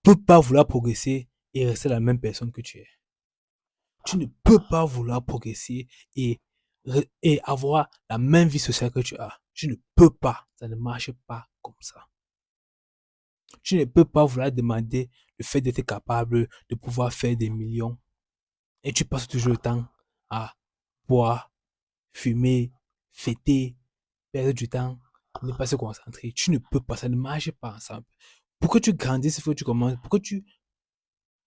peux pas vouloir progresser et rester la même personne que tu es. Tu ne peux pas vouloir progresser et, et avoir la même vie sociale que tu as. Tu ne peux pas. Ça ne marche pas comme ça. Tu ne peux pas vouloir demander le fait d'être capable de pouvoir faire des millions et tu passes toujours le temps à boire, fumer, fêter, perdre du temps, ne pas se concentrer. Tu ne peux pas, ça ne marche pas ensemble. Pour que tu grandisses, il faut que tu commences. Pour que tu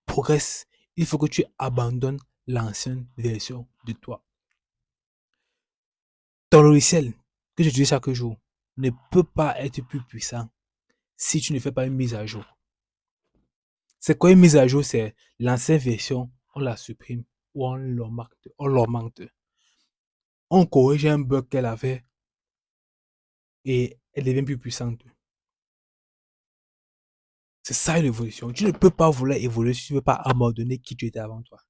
progresses, il faut que tu abandonnes l'ancienne version de toi. Ton logiciel que tu utilises chaque jour ne peut pas être plus puissant si tu ne fais pas une mise à jour. C'est quoi une mise à jour? C'est l'ancienne version, on la supprime ou on l'augmente. On corrige un bug qu'elle avait et elle devient plus puissante. C'est ça l'évolution. Tu ne peux pas vouloir évoluer si tu ne veux pas abandonner qui tu étais avant toi.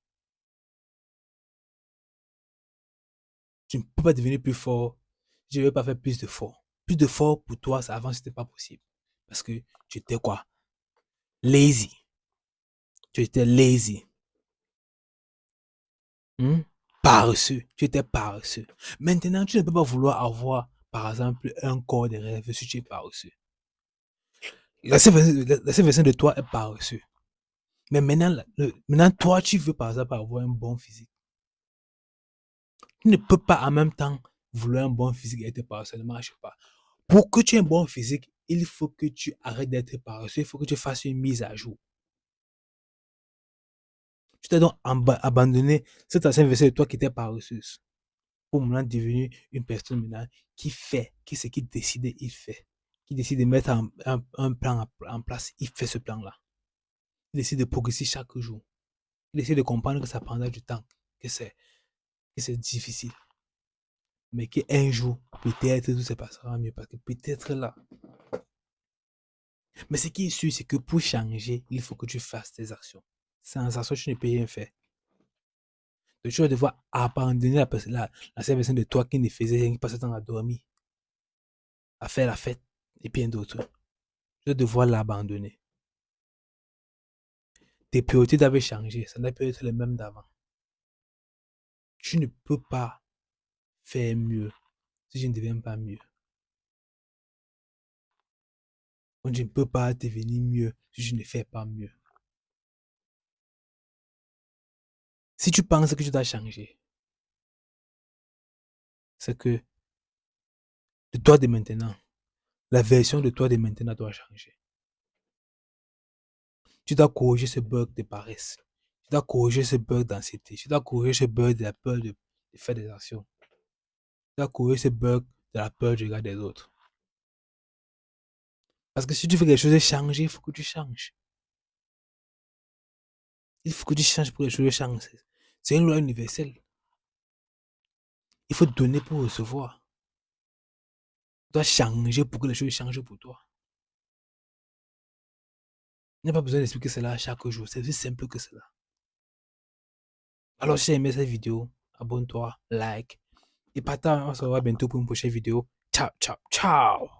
Tu ne peux pas devenir plus fort. Je ne veux pas faire plus de fort. Plus de fort pour toi, ça avant, c'était pas possible. Parce que tu étais quoi? Lazy. Tu étais lazy. Hmm? Paresseux. Tu étais paresseux. Maintenant, tu ne peux pas vouloir avoir, par exemple, un corps de rêve si tu es paresseux. La seule version de toi est paresseux. Mais maintenant, toi, tu veux, par exemple, avoir un bon physique. Tu ne peux pas en même temps vouloir un bon physique et être paresseux. Ça ne marche pas. Pour que tu aies un bon physique, il faut que tu arrêtes d'être paresseux. Il faut que tu fasses une mise à jour. Tu t'es donc abandonné cette ancienne version de toi qui était paresseuse pour maintenant devenir une personne maintenant qui fait, qui ce qu'il décide, il fait. Qui décide de mettre un plan en place, il fait ce plan-là. Il décide de progresser chaque jour. Il essaie de comprendre que ça prendra du temps, que c'est difficile. Mais qu'un jour, peut-être tout se passera mieux parce que peut-être là. Mais ce qui est sûr, c'est que pour changer, il faut que tu fasses tes actions. Sans action, tu ne peux rien faire. Donc, tu vas devoir abandonner la seule version de toi qui ne faisait rien, qui passait son temps à dormir, à faire la fête et bien d'autres. Tu vas devoir l'abandonner. Tes priorités doivent changer. Ça ne peut être les mêmes d'avant. Tu ne peux pas faire mieux si je ne deviens pas mieux. Donc, je ne peux pas devenir mieux si je ne fais pas mieux. Si tu penses que tu dois changer, c'est que de toi de maintenant, la version de toi de maintenant doit changer. Tu dois corriger ce bug de paresse. Tu dois corriger ce bug d'anxiété. Tu dois corriger ce bug de la peur de faire des actions. Tu dois corriger ce bug de la peur du regard des autres. Parce que si tu veux que les choses changent, il faut que tu changes. Il faut que tu changes pour que les choses changent. C'est une loi universelle. Il faut donner pour recevoir. Tu dois changer pour que les choses changent pour toi. Il n'y a pas besoin d'expliquer cela chaque jour. C'est aussi simple que cela. Alors, si tu as aimé cette vidéo, abonne-toi, like et partage. On se revoit bientôt pour une prochaine vidéo. Ciao, ciao, ciao.